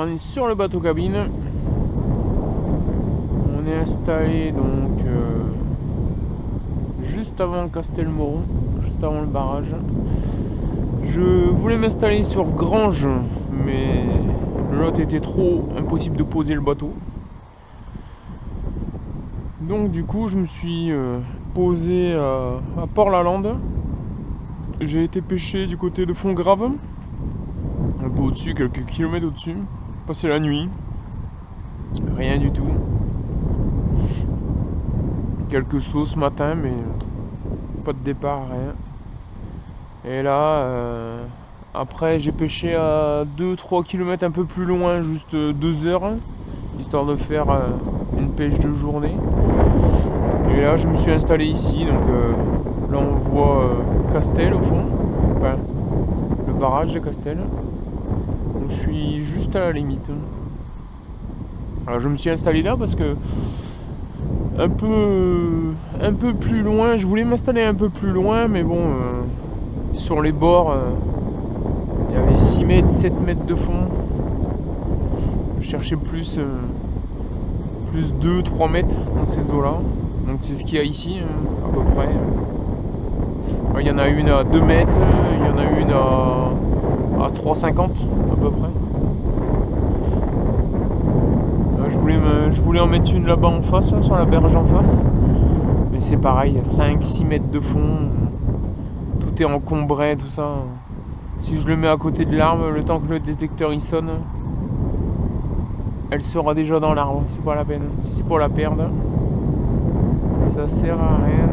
On est sur le bateau cabine. On est installé donc juste avant Castelmoron, juste avant le barrage. Je voulais m'installer sur Granges, mais le lot était trop impossible de poser le bateau. Donc du coup je me suis posé à Port-la-Lande. J'ai été pêcher du côté de Fontgrave, un peu au-dessus, quelques kilomètres au-dessus. Passer la nuit, rien du tout. Quelques sauts ce matin, mais pas de départ, rien. Et là, après j'ai pêché à 2-3 km un peu plus loin, juste 2 heures, histoire de faire une pêche de journée. Et là je me suis installé ici, donc là on voit Castel au fond, enfin le barrage de Castel. Donc je suis juste à la limite. Alors je me suis installé là parce que un peu plus loin, je voulais m'installer un peu plus loin, mais bon, sur les bords, il y avait 6 mètres, 7 mètres de fond. Je cherchais plus 2-3 mètres dans ces eaux là. Donc c'est ce qu'il y a ici, à peu près. Il y en a une à 2 mètres, il y en a une à 3,50 à peu près. Je voulais en mettre une là-bas en face, là, sur la berge en face. Mais c'est pareil, 5-6 mètres de fond. Tout est encombré, tout ça. Si je le mets à côté de l'arbre, le temps que le détecteur il sonne, elle sera déjà dans l'arbre. C'est pas la peine. Si c'est pour la perdre, ça sert à rien.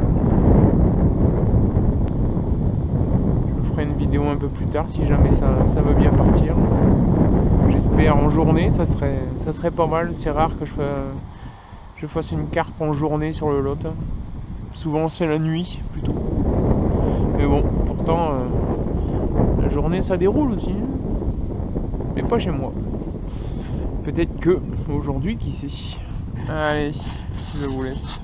Je ferai une vidéo un peu plus tard si jamais ça veut bien partir. J'espère en journée, ça serait pas mal. C'est rare que je fasse une carpe en journée sur le lot. Souvent c'est la nuit plutôt. Mais bon, pourtant la journée ça déroule aussi. Mais pas chez moi. Peut-être que aujourd'hui, qui sait. Allez, je vous laisse.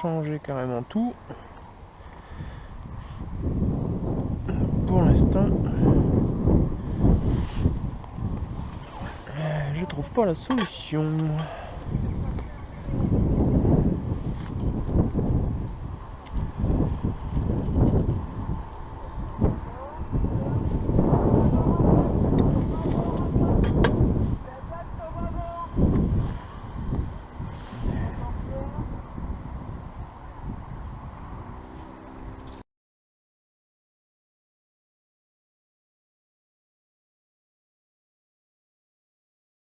changer carrément tout. Pour l'instant, je trouve pas la solution.